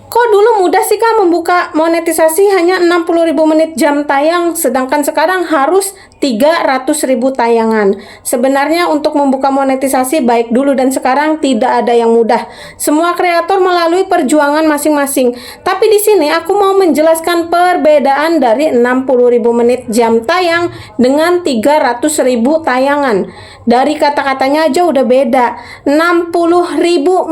Kok dulu mudah sih Kak membuka monetisasi hanya 60.000 menit jam tayang, sedangkan sekarang harus 300.000 tayangan. Sebenarnya untuk membuka monetisasi baik dulu dan sekarang tidak ada yang mudah. Semua kreator melalui perjuangan masing-masing. Tapi di sini aku mau menjelaskan perbedaan dari 60.000 menit jam tayang dengan 300.000 tayangan. Dari kata-katanya aja udah beda. 60.000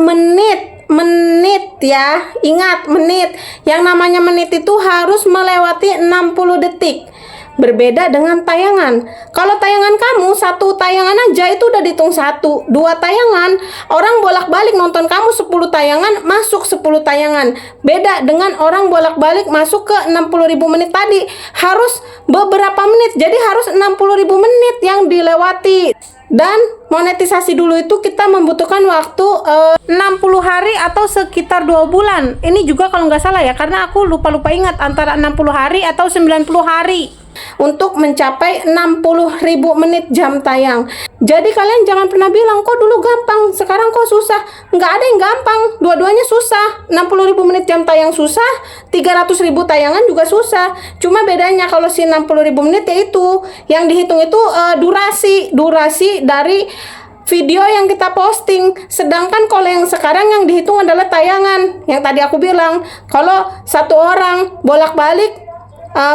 menit ya, ingat menit. Yang namanya menit itu harus melewati 60 detik. Berbeda dengan tayangan. Kalau tayangan kamu satu tayangan aja itu udah dihitung 1, 2 tayangan. Orang bolak-balik nonton kamu 10 tayangan, masuk 10 tayangan. Beda dengan orang bolak-balik masuk ke 60.000 menit tadi. Harus beberapa menit. Jadi harus 60.000 menit yang dilewati. Dan monetisasi dulu itu kita membutuhkan waktu 60 hari atau sekitar 2 bulan. Ini juga kalau nggak salah ya, karena aku lupa ingat antara 60 hari atau 90 hari untuk mencapai 60.000 menit jam tayang. Jadi kalian jangan pernah bilang kok dulu gampang, sekarang kok susah. Nggak ada yang gampang, dua-duanya susah. 60.000 menit jam tayang susah, 300.000 tayangan juga susah. Cuma bedanya kalau si 60.000 menit yaitu yang dihitung itu durasi dari video yang kita posting. Sedangkan kalau yang sekarang yang dihitung adalah tayangan. Yang tadi aku bilang, kalau satu orang bolak-balik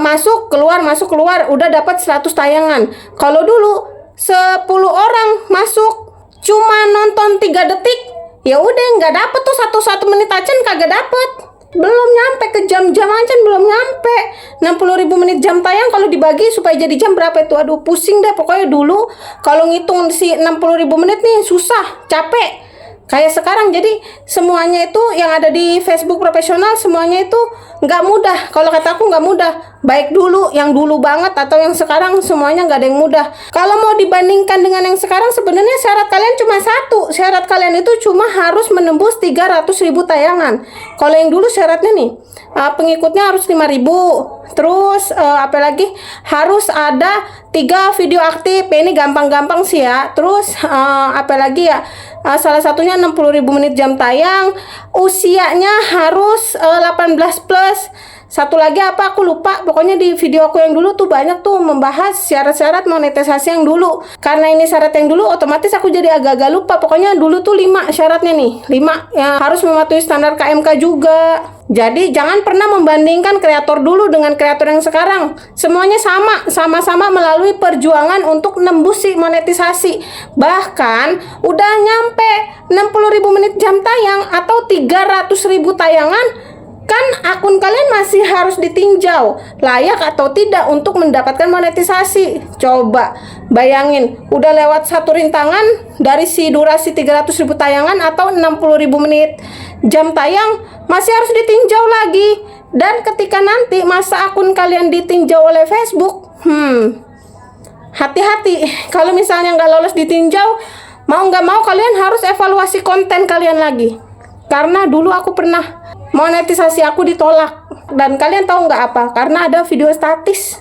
masuk keluar udah dapat 100 tayangan. Kalau dulu 10 orang masuk cuma nonton 3 detik, ya udah nggak dapet tuh satu menit aja kagak dapet. Belum nyampe ke jam-jam aja, belum nyampe 60.000 menit jam tayang. Kalau dibagi supaya jadi jam berapa itu, aduh pusing deh. Pokoknya dulu kalau ngitung si 60.000 menit nih susah, capek. Kayak sekarang, jadi semuanya itu yang ada di Facebook profesional semuanya itu nggak mudah. Kalau kata aku nggak mudah. Baik dulu, yang dulu banget atau yang sekarang, semuanya nggak ada yang mudah. Kalau mau dibandingkan dengan yang sekarang, sebenarnya syarat kalian cuma satu. Syarat kalian itu cuma harus menembus 300.000 tayangan. Kalau yang dulu syaratnya nih, pengikutnya harus 5.000. Terus apalagi harus ada 3 video aktif. Ini gampang-gampang sih ya. Terus apalagi ya, salah satunya 60.000 menit jam tayang, usianya harus 18 plus. Satu lagi apa aku lupa, pokoknya di video aku yang dulu tuh banyak tuh membahas syarat-syarat monetisasi yang dulu. Karena ini syarat yang dulu, otomatis aku jadi agak-agak lupa. Pokoknya dulu tuh 5 syaratnya nih, 5 yang harus mematuhi standar KMK juga. Jadi jangan pernah membandingkan kreator dulu dengan kreator yang sekarang. Semuanya sama-sama melalui perjuangan untuk nembus si monetisasi. Bahkan udah nyampe 60.000 menit jam tayang atau 300.000 tayangan, kan akun kalian masih harus ditinjau layak atau tidak untuk mendapatkan monetisasi. Coba bayangin, udah lewat 1 rintangan dari si durasi 300.000 tayangan atau 60.000 menit jam tayang, masih harus ditinjau lagi. Dan ketika nanti masa akun kalian ditinjau oleh Facebook, hati-hati. Kalau misalnya nggak lolos ditinjau, mau nggak mau kalian harus evaluasi konten kalian lagi. Karena dulu aku pernah monetisasi aku ditolak. Dan kalian tahu nggak apa? Karena ada video statis.